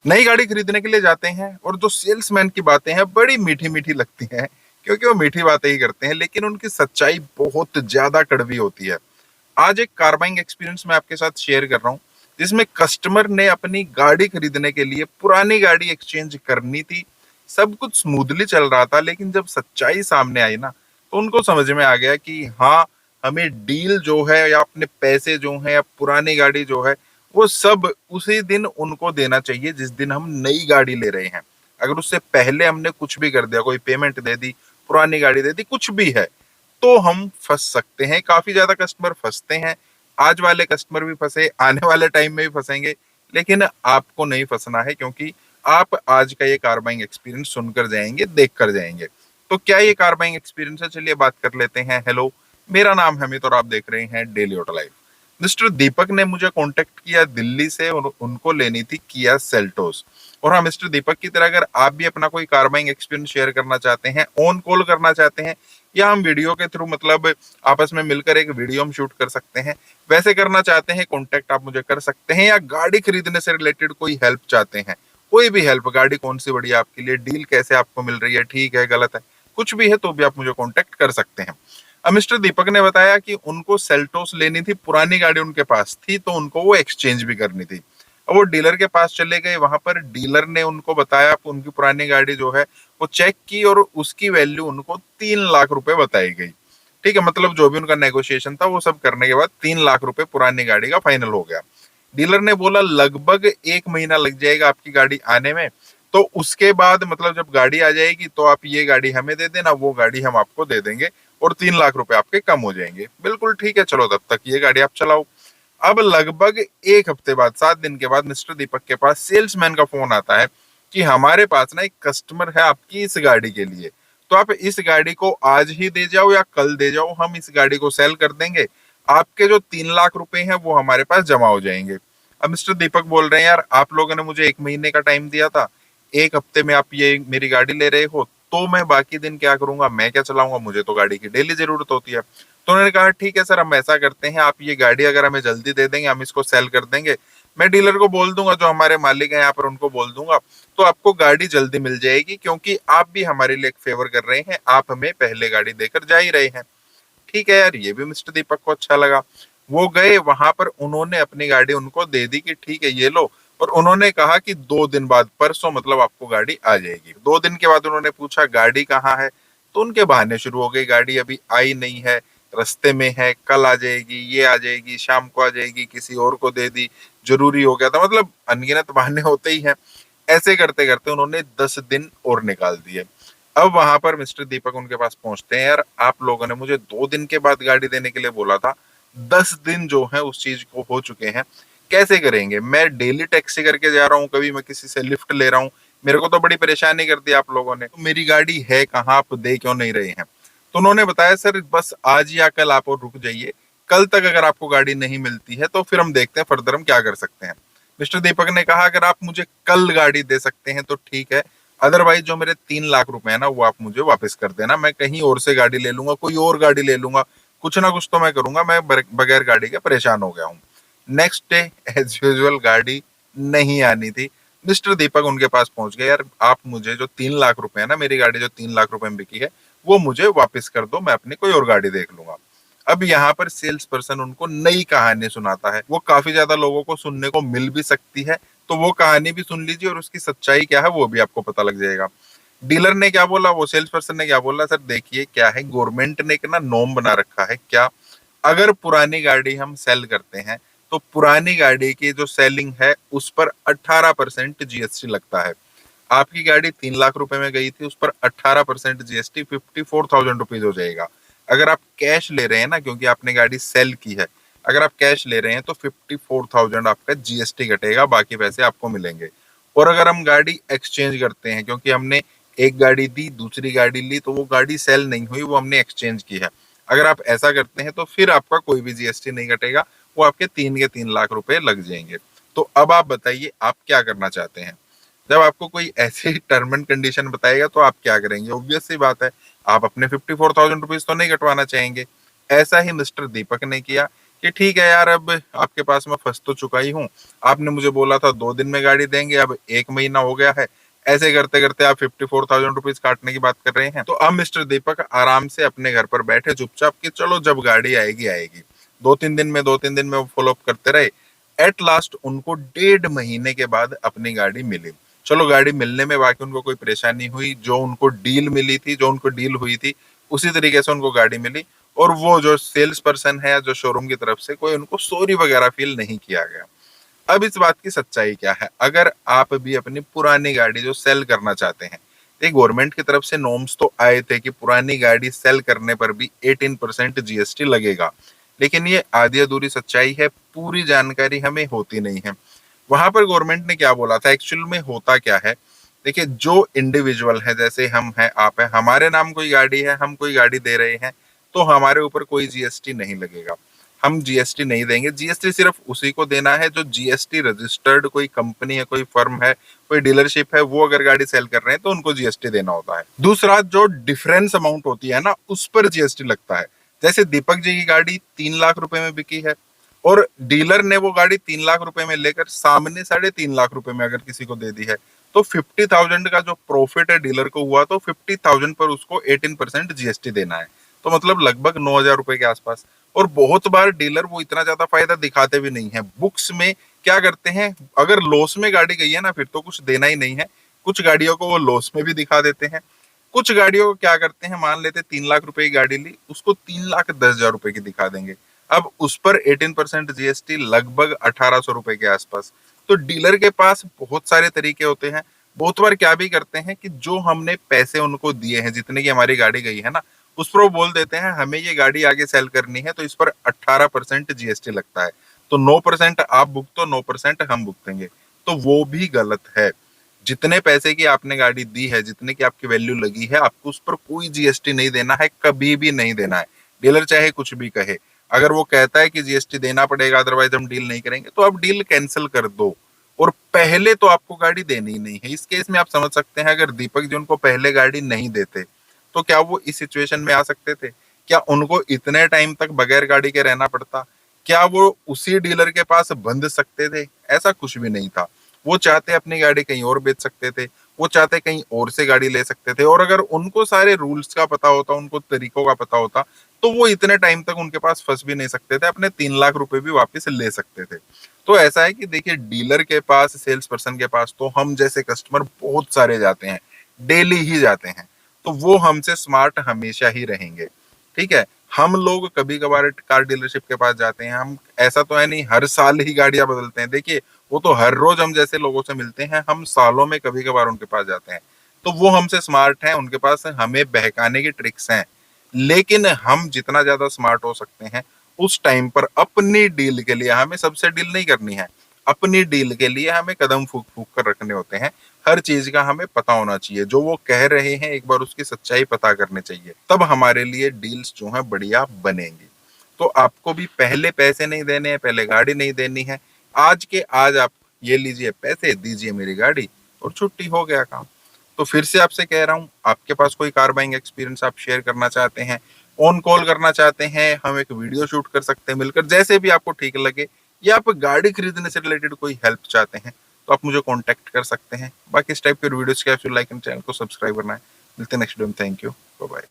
नई गाड़ी खरीदने के लिए जाते हैं और जो सेल्समैन की बातें हैं बड़ी मीठी मीठी लगती हैं, क्योंकि वो मीठी बातें ही करते हैं, लेकिन उनकी सच्चाई बहुत ज्यादा कड़वी होती है। आज एक कार बाइंग एक्सपीरियंस मैं आपके साथ शेयर कर रहा हूँ, जिसमें कस्टमर ने अपनी गाड़ी खरीदने के लिए पुरानी गाड़ी एक्सचेंज करनी थी। सब कुछ स्मूथली चल रहा था, लेकिन जब सच्चाई सामने आई ना, तो उनको समझ में आ गया कि हाँ, हमें डील जो है या अपने पैसे जो हैं या पुरानी गाड़ी जो है, वो सब उसी दिन उनको देना चाहिए जिस दिन हम नई गाड़ी ले रहे हैं। अगर उससे पहले हमने कुछ भी कर दिया, कोई पेमेंट दे दी, पुरानी गाड़ी दे दी, कुछ भी है, तो हम फंस सकते हैं। काफी ज्यादा कस्टमर फंसते हैं। आज वाले कस्टमर भी फंसे, आने वाले टाइम में भी फंसेंगे, लेकिन आपको नहीं फंसना है, क्योंकि आप आज का ये कार बाइंग एक्सपीरियंस सुनकर जाएंगे, देख कर जाएंगे। तो क्या ये कार बाइंग एक्सपीरियंस है? चलिए बात कर लेते हैं। हेलो, मेरा नाम है अमित और आप देख रहे हैं डेली ऑटो लाइफ। मिस्टर दीपक ने मुझे कांटेक्ट किया दिल्ली से, और उनको लेनी थी किया सेल्टोस। और हाँ, मिस्टर दीपक की तरह अगर आप भी अपना कोई कार बाइंग एक्सपीरियंस शेयर करना चाहते हैं, ऑन कॉल करना चाहते हैं, या हम वीडियो के थ्रू मतलब आपस में मिलकर एक वीडियो हम शूट कर सकते हैं, वैसे करना चाहते हैं, कांटेक्ट आप मुझे कर सकते हैं। या गाड़ी खरीदने से रिलेटेड कोई हेल्प चाहते हैं, कोई भी हेल्प, गाड़ी कौन सी बढ़िया आपके लिए, डील कैसे आपको मिल रही है, ठीक है गलत है, कुछ भी है, तो भी आप मुझे कांटेक्ट कर सकते हैं। अब मिस्टर दीपक ने बताया कि उनको सेल्टोस लेनी थी, पुरानी गाड़ी उनके पास थी, तो उनको वो एक्सचेंज भी करनी थी। अब वो डीलर के पास चले गए, वहां पर डीलर ने उनको बताया कि उनकी पुरानी गाड़ी जो है वो चेक की, और उसकी वैल्यू उनको 3 लाख रुपए बताई गई। ठीक है, मतलब जो भी उनका नेगोशिएशन था वो सब करने के बाद 3 लाख रुपए पुरानी गाड़ी का फाइनल हो गया। डीलर ने बोला लगभग 1 महीना लग जाएगा आपकी गाड़ी आने में, तो उसके बाद मतलब जब गाड़ी आ जाएगी तो आप ये गाड़ी हमें दे देना, वो गाड़ी हम आपको दे देंगे, और 3 लाख रुपए आपके कम हो जाएंगे। बिल्कुल ठीक है, चलो तब तक ये गाड़ी आप चलाओ। अब लगभग 1 हफ्ते बाद, 7 दिन के बाद, मिस्टर दीपक के पास सेल्समैन का फोन आता है कि हमारे पास ना एक कस्टमर है आपकी इस गाड़ी के लिए, तो आप इस गाड़ी को आज ही दे जाओ या कल दे जाओ, हम इस गाड़ी को सेल कर देंगे, आपके जो 3 लाख रुपए हैं वो हमारे पास जमा हो जाएंगे। अब मिस्टर दीपक बोल रहे हैं, यार आप लोगों ने मुझे 1 महीने का टाइम दिया था, 1 हफ्ते में आप ये मेरी गाड़ी ले रहे हो, तो मैं बाकी दिन क्या करूंगा, मैं क्या चलाऊंगा, मुझे तो गाड़ी की डेली जरूरत होती है। तो उन्होंने कहा ठीक है सर, हम ऐसा करते हैं, आप ये गाड़ी अगर हमें जल्दी दे देंगे, हम इसको सेल कर देंगे, मैं डीलर को बोल दूंगा, जो हमारे मालिक हैं यहाँ पर, उनको बोल दूंगा, तो आपको गाड़ी जल्दी मिल जाएगी, क्योंकि आप भी हमारे लिए एक फेवर कर रहे हैं, आप हमें पहले गाड़ी देकर जा ही रहे हैं। ठीक है यार, ये भी मिस्टर दीपक को अच्छा लगा। वो गए वहां पर, उन्होंने अपनी गाड़ी उनको दे दी कि ठीक है ये लो, और उन्होंने कहा कि 2 दिन बाद, परसों मतलब आपको गाड़ी आ जाएगी। 2 दिन के बाद उन्होंने पूछा गाड़ी कहाँ है, तो उनके बहाने शुरू हो गई, गाड़ी अभी आई नहीं है, रास्ते में है, कल आ जाएगी, ये आ जाएगी, शाम को आ जाएगी, किसी और को दे दी, जरूरी हो गया था, मतलब अनगिनत बहाने होते ही हैं। ऐसे करते करते उन्होंने 10 दिन और निकाल दिए। अब वहां पर मिस्टर दीपक उनके पास पहुंचते हैं, यार आप लोगों ने मुझे 2 दिन के बाद गाड़ी देने के लिए बोला था, 10 दिन जो है उस चीज को हो चुके हैं, कैसे करेंगे? मैं डेली टैक्सी करके जा रहा हूँ, कभी मैं किसी से लिफ्ट ले रहा हूँ, मेरे को तो बड़ी परेशानी कर दी आप लोगों ने, तो मेरी गाड़ी है कहाँ, आप दे क्यों नहीं रहे हैं? तो उन्होंने बताया सर बस आज या कल आप और रुक जाइए, कल तक अगर आपको गाड़ी नहीं मिलती है तो फिर हम देखते हैं फर्दर हम क्या कर सकते हैं। मिस्टर दीपक ने कहा अगर आप मुझे कल गाड़ी दे सकते हैं तो ठीक है, अदरवाइज जो मेरे 3 लाख रुपए है ना, वो आप मुझे वापस कर देना, मैं कहीं और से गाड़ी ले लूंगा, कोई और गाड़ी ले लूंगा, कुछ ना कुछ तो मैं करूंगा, मैं बगैर गाड़ी के परेशान हो गया हूँ। नेक्स्ट डे एज यूजुअल गाड़ी नहीं आनी थी। मिस्टर दीपक उनके पास पहुंच गए, यार आप मुझे जो 3 लाख रुपए है ना, मेरी गाड़ी जो 3 लाख रुपए में बिकी है, वो मुझे वापस कर दो, मैं अपनी कोई और गाड़ी देख लूंगा। अब यहाँ पर सेल्स पर्सन उनको नई कहानी सुनाता है, वो काफी ज्यादा लोगों को सुनने को मिल भी सकती है, तो वो कहानी भी सुन लीजिए और उसकी सच्चाई क्या है वो भी आपको पता लग जाएगा। डीलर ने क्या बोला, वो सेल्स पर्सन ने क्या बोला, सर देखिए क्या है, गवर्नमेंट ने एक ना नॉर्म बना रखा है, क्या, अगर पुरानी गाड़ी हम सेल करते हैं, तो पुरानी गाड़ी की जो सेलिंग है उस पर 18% जीएसटी लगता है। आपकी गाड़ी 3 लाख रुपए में गई थी, उस पर 18% जीएसटी 54,000 रुपीज हो जाएगा। अगर आप कैश ले रहे हैं ना, क्योंकि आपने गाड़ी सेल की है, अगर आप कैश ले रहे हैं तो 54,000 आपका जीएसटी घटेगा, बाकी पैसे आपको मिलेंगे। और अगर हम गाड़ी एक्सचेंज करते हैं, क्योंकि हमने एक गाड़ी दी, दूसरी गाड़ी ली, तो वो गाड़ी सेल नहीं हुई, वो हमने एक्सचेंज की है, अगर आप ऐसा करते हैं तो फिर आपका कोई भी जीएसटी नहीं घटेगा, वो आपके 3 के 3 लाख रुपए लग जाएंगे। तो अब आप बताइए आप क्या करना चाहते हैं? जब आपको कोई ऐसी टर्म एंड कंडीशन बताएगा तो आप क्या करेंगे? ऑब्वियस सी बात है, आप अपने 54,000 रुपीज तो नहीं कटवाना चाहेंगे। ऐसा ही मिस्टर दीपक ने किया कि ठीक है यार, अब आपके पास मैं फंस तो चुका ही हूँ, आपने मुझे बोला था 2 दिन में गाड़ी देंगे, अब 1 महीना हो गया है, ऐसे करते करते आप 54,000 रुपीज काटने की बात कर रहे हैं। तो अब मिस्टर दीपक आराम से अपने घर पर बैठे चुपचाप कि चलो जब गाड़ी आएगी आएगी। 2-3 दिन में वो फॉलो अप करते रहे। एट लास्ट उनको 1.5 महीने के बाद अपनी गाड़ी मिली। चलो गाड़ी मिलने में बाकी उनको कोई परेशानी हुई, जो उनको डील मिली थी, जो उनको डील हुई थी उसी तरीके से उनको गाड़ी मिली। और वो जो सेल्स पर्सन है, जो शोरूम की तरफ से कोई उनको सॉरी वगैरह फील नहीं किया गया। अब इस बात की सच्चाई क्या है? अगर आप भी अपनी पुरानी गाड़ी जो सेल करना चाहते हैं, तो गवर्नमेंट की तरफ से नॉर्म्स तो आए थे कि पुरानी गाड़ी सेल करने पर भी 18% जीएसटी लगेगा। लेकिन ये आधी अधूरी सच्चाई है, पूरी जानकारी हमें होती नहीं है। वहां पर गवर्नमेंट ने क्या बोला था, एक्चुअल में होता क्या है? देखिए, जो इंडिविजुअल है, जैसे हम हैं, आप हैं, हमारे नाम कोई गाड़ी है, हम कोई गाड़ी दे रहे हैं, तो हमारे ऊपर कोई जीएसटी नहीं लगेगा। हम जीएसटी नहीं देंगे। जीएसटी सिर्फ उसी को देना है जो जीएसटी रजिस्टर्ड कोई कंपनी है, कोई फर्म है, कोई डीलरशिप है, वो अगर गाड़ी सेल कर रहे हैं तो उनको जीएसटी देना होता है। दूसरा, जो डिफरेंस अमाउंट होती है ना, उस पर जीएसटी लगता है। जैसे दीपक जी की गाड़ी 3 लाख रुपए में बिकी है, और डीलर ने वो गाड़ी 3 लाख रुपए में लेकर सामने 3.5 लाख रुपए में अगर किसी को दे दी है, तो 50,000 का जो प्रॉफिट है डीलर को हुआ, तो 50,000 पर उसको 18% जीएसटी देना है। तो मतलब लगभग 9,000 रुपए के आसपास। और बहुत बार डीलर वो इतना ज्यादा फायदा दिखाते भी नहीं है। बुक्स में क्या करते हैं, अगर लॉस में गाड़ी गई है ना, फिर तो कुछ देना ही नहीं है। कुछ गाड़ियों को वो लॉस में भी दिखा देते हैं। कुछ गाड़ियों को क्या करते हैं, मान लेते 3 लाख रुपए की गाड़ी ली, उसको 3,10,000 रुपए की दिखा देंगे। अब उस पर 18% जीएसटी, लगभग 1,800 रुपए के आसपास। तो डीलर के पास बहुत सारे तरीके होते हैं। बहुत बार क्या भी करते हैं कि जो हमने पैसे उनको दिए हैं, जितने की हमारी गाड़ी गई है ना, उस पर वो बोल देते हैं हमें ये गाड़ी आगे सेल करनी है, तो इस पर 18% जीएसटी लगता है। तो 9% आप भुगतो, 9% हम भुगतेंगे। तो वो भी गलत है। जितने पैसे की आपने गाड़ी दी है, जितने की आपकी वैल्यू लगी है, आपको उस पर कोई जीएसटी नहीं देना है, कभी भी नहीं देना है। डीलर चाहे कुछ भी कहे, अगर वो कहता है कि जीएसटी देना पड़ेगा अदरवाइज हम डील नहीं करेंगे, तो आप डील कैंसिल कर दो। और पहले तो आपको गाड़ी देनी ही नहीं है। इस केस में आप समझ सकते हैं, अगर दीपक जी उनको पहले गाड़ी नहीं देते, तो क्या वो इस सिचुएशन में आ सकते थे? क्या उनको इतने टाइम तक बगैर गाड़ी के रहना पड़ता? क्या वो उसी डीलर के पास बंध सकते थे? ऐसा कुछ भी नहीं था। वो चाहते अपनी गाड़ी कहीं और बेच सकते थे, वो चाहते कहीं और से गाड़ी ले सकते थे। और अगर उनको सारे रूल्स का पता होता, उनको तरीकों का पता होता, तो वो इतने टाइम तक उनके पास फंस भी नहीं सकते थे, अपने 3 लाख रुपए भी वापस ले सकते थे। तो ऐसा है कि देखिए, डीलर के पास, सेल्स पर्सन के पास तो हम जैसे कस्टमर बहुत सारे जाते हैं, डेली ही जाते हैं। तो वो हमसे स्मार्ट हमेशा ही रहेंगे। ठीक है, हम लोग कभी कभार कार डीलरशिप के पास जाते हैं, हम ऐसा तो है नहीं हर साल ही गाड़ियां बदलते हैं। देखिए, वो तो हर रोज हम जैसे लोगों से मिलते हैं, हम सालों में कभी कभार उनके पास जाते हैं। तो वो हमसे स्मार्ट हैं, उनके पास हमें बहकाने की ट्रिक्स हैं। लेकिन हम जितना ज्यादा स्मार्ट हो सकते हैं, उस टाइम पर अपनी डील के लिए हमें सबसे डील नहीं करनी है। अपनी डील के लिए हमें कदम फूक फूक कर रखने होते हैं। हर चीज का हमें पता होना चाहिए। जो वो कह रहे हैं, एक बार उसकी सच्चाई पता करनी चाहिए, तब हमारे लिए डील्स जो है बढ़िया बनेंगी। तो आपको भी पहले पैसे नहीं देने हैं, पहले गाड़ी नहीं देनी है। आज के आज आप ये लीजिए पैसे, दीजिए मेरी गाड़ी, और छुट्टी, हो गया काम। तो फिर से आपसे कह रहा हूँ, आपके पास कोई कार बाइंग एक्सपीरियंस आप शेयर करना चाहते हैं, ऑन कॉल करना चाहते हैं, हम एक वीडियो शूट कर सकते हैं मिलकर, जैसे भी आपको ठीक लगे, या आप गाड़ी खरीदने से रिलेटेड कोई हेल्प चाहते हैं, तो आप मुझे कांटेक्ट कर सकते हैं। बाकी इस टाइप के वीडियोस के लाइक एंड चैनल को सब्सक्राइब करना है। मिलते हैं नेक्स्ट वीडियो में। Thank you, bye bye.